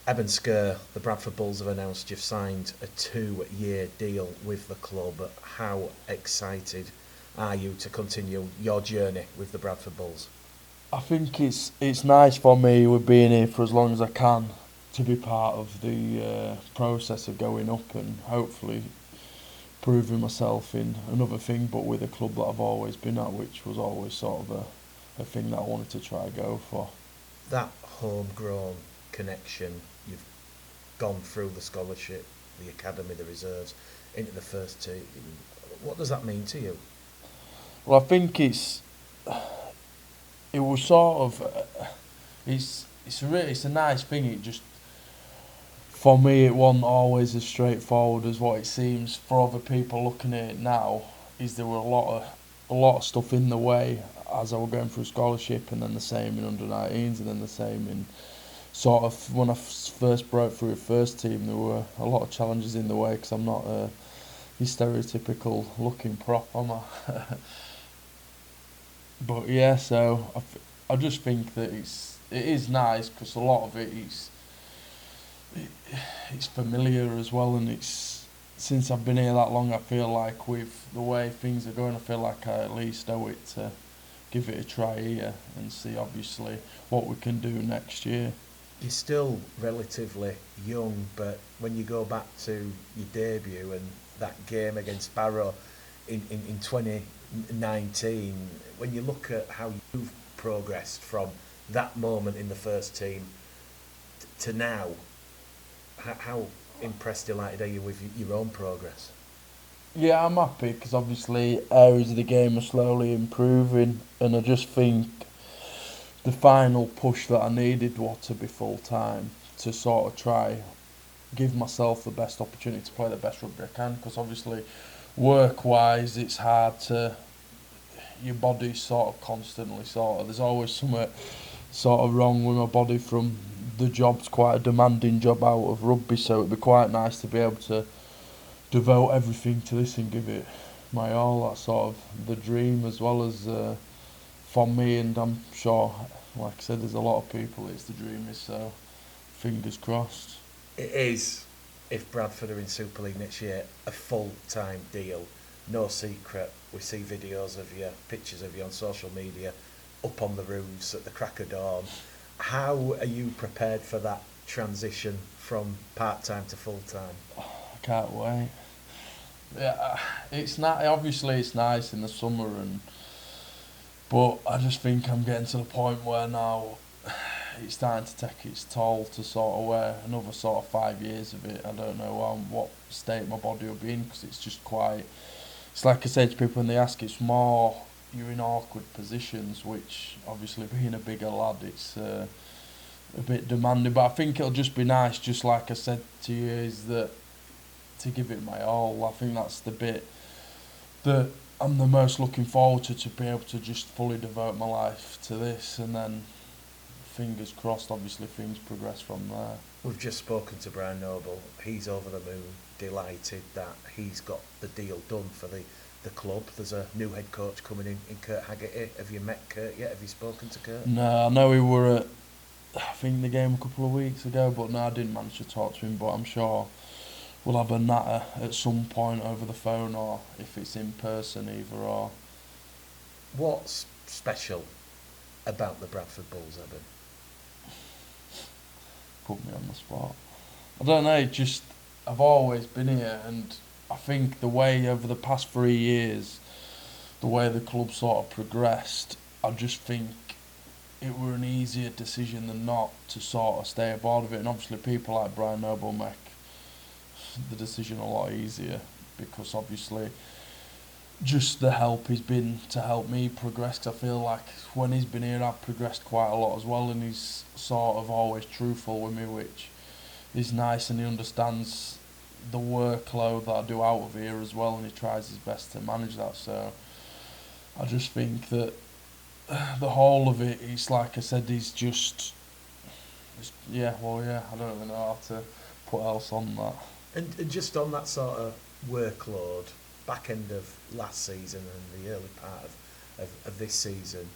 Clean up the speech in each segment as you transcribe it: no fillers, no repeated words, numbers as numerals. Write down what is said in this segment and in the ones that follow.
Ebon Scurr, the Bradford Bulls have announced you've signed a 2-year deal with the club. How excited are you to continue your journey with the Bradford Bulls? I think it's nice for me with being here for as long as I can to be part of the process of going up and hopefully proving myself in another thing, but with a club that I've always been at, which was always sort of a thing that I wanted to try go for. That homegrown connection, you've gone through the scholarship, the academy, the reserves, into the first team. What does that mean to you? Well, I think it was sort of it's a nice thing. It just for me it wasn't always as straightforward as what it seems for other people looking at it now. Is there were a lot of stuff in the way as I was going through scholarship, and then the same in under 19s, and then the same in sort of when I first broke through a first team. There were a lot of challenges in the way because I'm not your stereotypical looking prop, am I? But yeah, so I just think that it is nice because a lot of it, it's familiar as well, and it's since I've been here that long, I feel like with the way things are going, I feel like I at least owe it to give it a try here and see obviously what we can do next year. You're still relatively young, but when you go back to your debut and that game against Barrow in 2019, when you look at how you've progressed from that moment in the first team to now, how impressed, delighted are you with your own progress? Yeah, I'm happy because obviously areas of the game are slowly improving, and I just think the final push that I needed was to be full time to sort of try give myself the best opportunity to play the best rugby I can. Because obviously, work wise, it's hard to your body's sort of constantly sort of there's always something sort of wrong with my body from the job's quite a demanding job out of rugby, so it'd be quite nice to be able to devote everything to this and give it my all. That's sort of the dream as well as for me, and I'm sure, like I said, there's a lot of people it's the dream is, so fingers crossed. It is, if Bradford are in Super League next year, a full time deal. No secret. We see videos of you, pictures of you on social media, up on the roofs at the crack of dawn. How are you prepared for that transition from part time to full time? I can't wait. Yeah, it's not obviously it's nice in the summer, and but I just think I'm getting to the point where now it's starting to take its toll to sort of wear another sort of 5 years of it. I don't know what state my body will be in because it's just quite. It's like I say to people when they ask, it's more you're in awkward positions, which obviously being a bigger lad, it's a bit demanding. But I think it'll just be nice, just like I said to you, is that to give it my all. I think that's the bit that I'm the most looking forward to be able to just fully devote my life to this, and then fingers crossed, obviously things progress from there. We've just spoken to Brian Noble. He's over the moon, delighted that he's got the deal done for the club. There's a new head coach coming in Kurt Haggerty. Have you met Kurt yet? Have you spoken to Kurt? No, I know we were at I think the game a couple of weeks ago, but no, I didn't manage to talk to him. But I'm sure we'll have a natter at some point over the phone, or if it's in person, either or. What's special about the Bradford Bulls, Eben? Put me on the spot. I don't know. Just I've always been here, and I think the way over the past 3 years, the way the club sort of progressed, I just think it were an easier decision than not to sort of stay aboard of it. And obviously, people like Brian Noble make the decision a lot easier because obviously just the help he's been to help me progress. 'Cause I feel like when he's been here, I've progressed quite a lot as well, and he's sort of always truthful with me, which is nice, and he understands the workload that I do out of here as well, and he tries his best to manage that. So I just think that the whole of it, it's like I said, he's just, yeah, well, yeah, I don't really know how to put else on that. And just on that sort of workload, back end of last season and the early part of this season,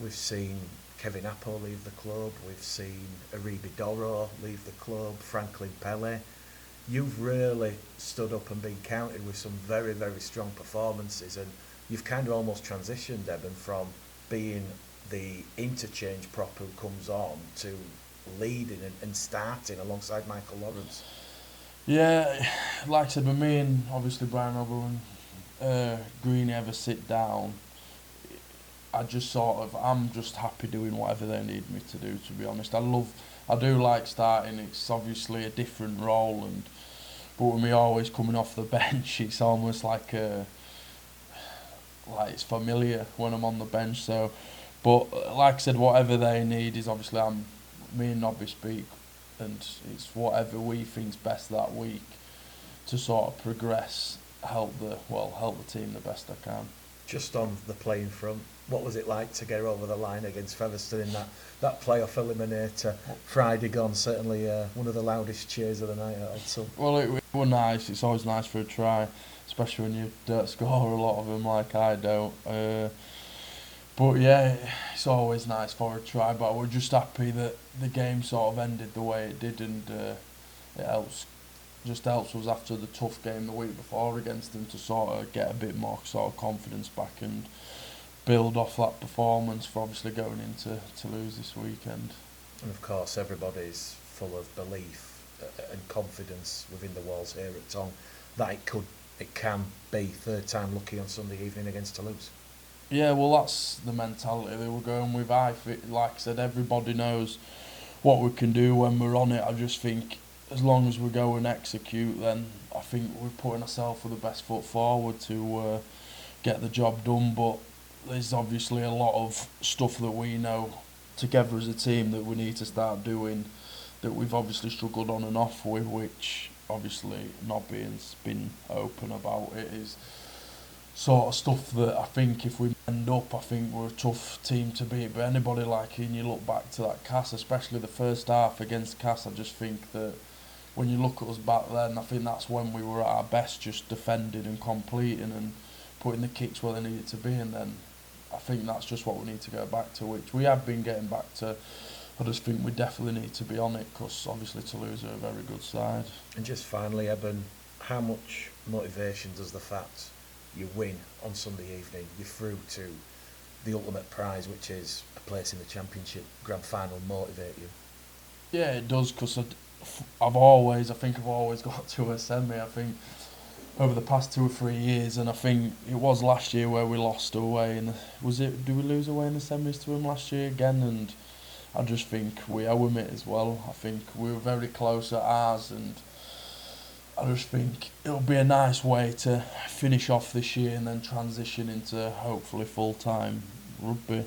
we've seen Kevin Apple leave the club. We've seen Aribi Doro leave the club. Franklin Pele. You've really stood up and been counted with some very, very strong performances, and you've kind of almost transitioned, Eben, from being the interchange prop who comes on to leading and starting alongside Michael Lawrence. Yeah, like I said, with me and obviously Brian Robble and Greeny ever sit down, I just I'm just happy doing whatever they need me to do, to be honest. I do like starting. It's obviously a different role, but with me always coming off the bench, it's almost like it's familiar when I'm on the bench. So, but like I said, whatever they need is obviously me and Nobby speak, and it's whatever we think's best that week to sort of progress, help the team the best I can. Just on the playing front, what was it like to get over the line against Featherstone in that playoff eliminator Friday gone? Certainly one of the loudest cheers of the night at Odsal. Well, it was nice. It's always nice for a try, especially when you don't score a lot of them like I don't. But yeah, it's always nice for a try. But we're just happy that the game sort of ended the way it did, and it helps us after the tough game the week before against them to sort of get a bit more sort of confidence back and build off that performance for obviously going into Toulouse this weekend. And of course, everybody's full of belief and confidence within the walls here at Tong that it can be third time lucky on Sunday evening against Toulouse. Yeah, well, that's the mentality they were going with. Like I said, everybody knows what we can do when we're on it. I just think as long as we go and execute, then I think we're putting ourselves with the best foot forward to get the job done. But there's obviously a lot of stuff that we know together as a team that we need to start doing, that we've obviously struggled on and off with, which obviously not being's been open about. It is sort of stuff that I think if we end up, I think we're a tough team to beat. But anybody like you look back to that Cass, especially the first half against Cass, I just think that when you look at us back then, I think that's when we were at our best, just defending and completing and putting the kicks where they needed to be. And then I think that's just what we need to go back to, which we have been getting back to. I just think we definitely need to be on it, because obviously Toulouse are a very good side. And just finally, Eben, how much motivation does the fact you win on Sunday evening, you're through to the ultimate prize, which is a place in the Championship Grand Final, motivate you? Yeah, it does, because I've always got to a semi, I think, over the past 2 or 3 years, and I think it was last year where we lost away. Did we lose away in the semis to him last year again? And I just think we owe him it as well. I think we were very close at ours, and I just think it'll be a nice way to finish off this year and then transition into hopefully full-time rugby.